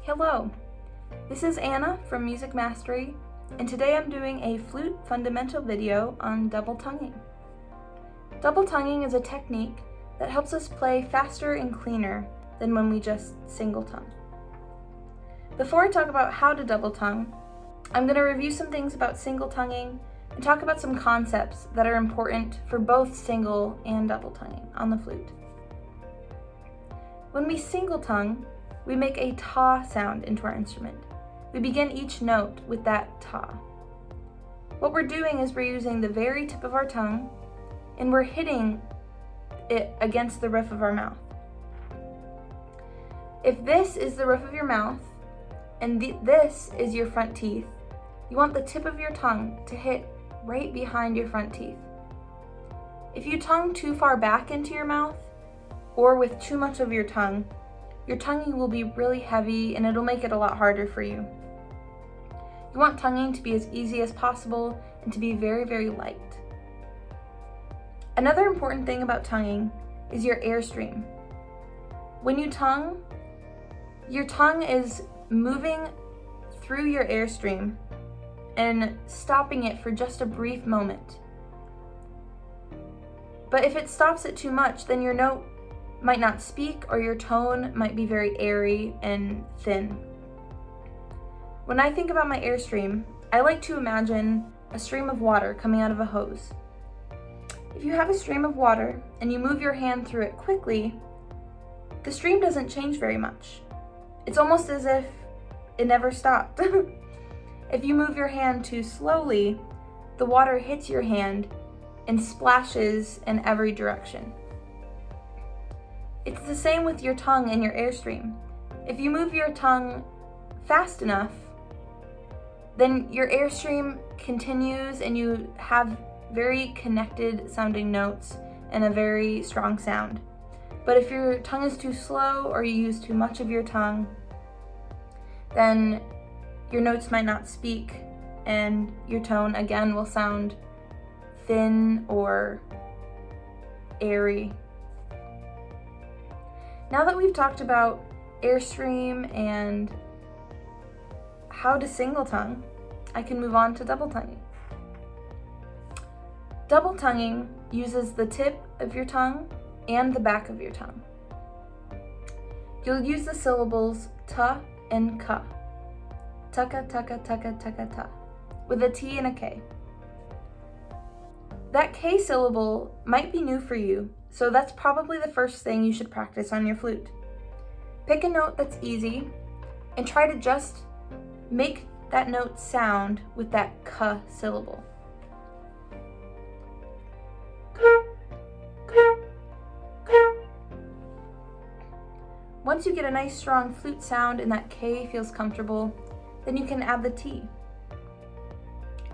Hello, this is Anna from Music Mastery, and today I'm doing a flute fundamental video on double tonguing. Double tonguing is a technique that helps us play faster and cleaner than when we just single tongue. Before I talk about how to double tongue, I'm going to review some things about single tonguing and talk about some concepts that are important for both single and double tonguing on the flute. When we single tongue, we make a ta sound into our instrument. We begin each note with that ta. What we're doing is we're using the very tip of our tongue and we're hitting it against the roof of our mouth. If this is the roof of your mouth and this is your front teeth, you want the tip of your tongue to hit right behind your front teeth. If you tongue too far back into your mouth or with too much of your tonguing will be really heavy and it'll make it a lot harder for you. You want tonguing to be as easy as possible and to be very, very light. Another important thing about tonguing is your airstream. When you tongue, your tongue is moving through your airstream and stopping it for just a brief moment. But if it stops it too much, then your note might not speak or your tone might be very airy and thin. When I think about my airstream, I like to imagine a stream of water coming out of a hose. If you have a stream of water and you move your hand through it quickly, the stream doesn't change very much. It's almost as if it never stopped. If you move your hand too slowly, the water hits your hand and splashes in every direction. It's the same with your tongue and your airstream. If you move your tongue fast enough, then your airstream continues and you have very connected sounding notes and a very strong sound. But if your tongue is too slow or you use too much of your tongue, then your notes might not speak and your tone again will sound thin or airy. Now that we've talked about airstream and how to single tongue, I can move on to double tonguing. Double tonguing uses the tip of your tongue and the back of your tongue. You'll use the syllables ta and ka. Tucka, tucka, tucka, tucka, ta, with a T and a K. That K syllable might be new for you, so that's probably the first thing you should practice on your flute. Pick a note that's easy and try to just make that note sound with that ka syllable. Once you get a nice strong flute sound and that K feels comfortable, then you can add the T.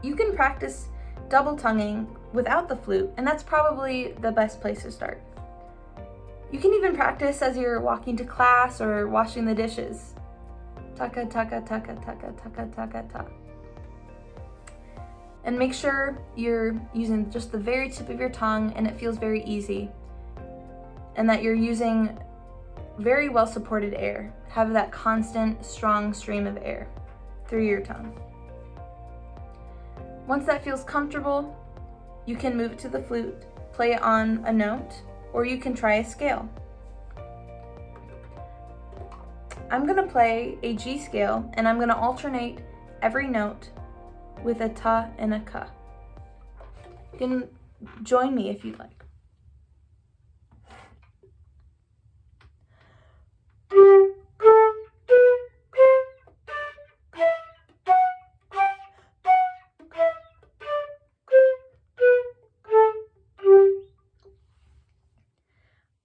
You can practice double tonguing without the flute, and that's probably the best place to start. You can even practice as you're walking to class or washing the dishes. Taka, taka, taka, taka, taka, taka, ta. And make sure you're using just the very tip of your tongue and it feels very easy, and that you're using very well supported air. Have that constant, strong stream of air through your tongue. Once that feels comfortable, you can move it to the flute, play it on a note, or you can try a scale. I'm gonna play a G scale and I'm gonna alternate every note with a ta and a ka. You can join me if you'd like.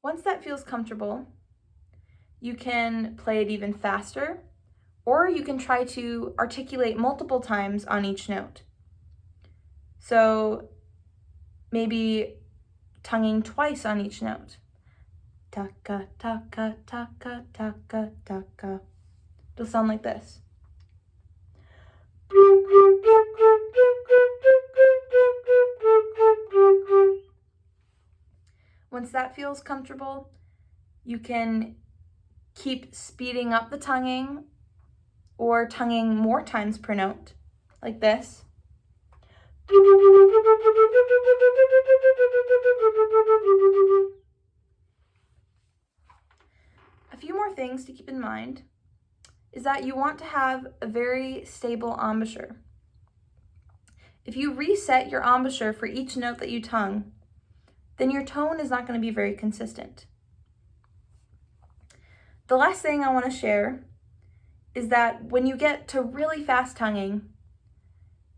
Once that feels comfortable, you can play it even faster, or you can try to articulate multiple times on each note. So maybe tonguing twice on each note. Taka, taka, taka, taka, taka. It'll sound like this. Once that feels comfortable, you can keep speeding up the tonguing or tonguing more times per note, like this. A few more things to keep in mind is that you want to have a very stable embouchure. If you reset your embouchure for each note that you tongue, then your tone is not going to be very consistent. The last thing I want to share is that when you get to really fast tonguing,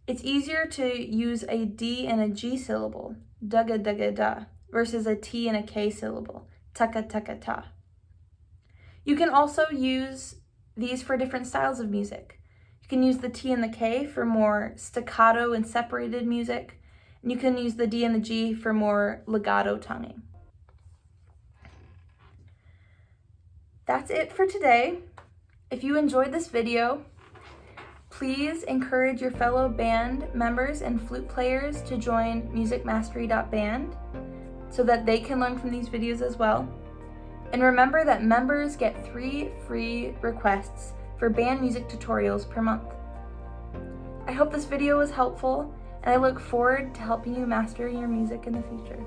it's easier to use a D and a G syllable, dugga dugga da, versus a T and a K syllable, tucka tucka ta. You can also use these for different styles of music. You can use the T and the K for more staccato and separated music, and you can use the D and the G for more legato tonguing. That's it for today. If you enjoyed this video, please encourage your fellow band members and flute players to join MusicMastery.band so that they can learn from these videos as well. And remember that members get 3 free requests for band music tutorials per month. I hope this video was helpful, and I look forward to helping you master your music in the future.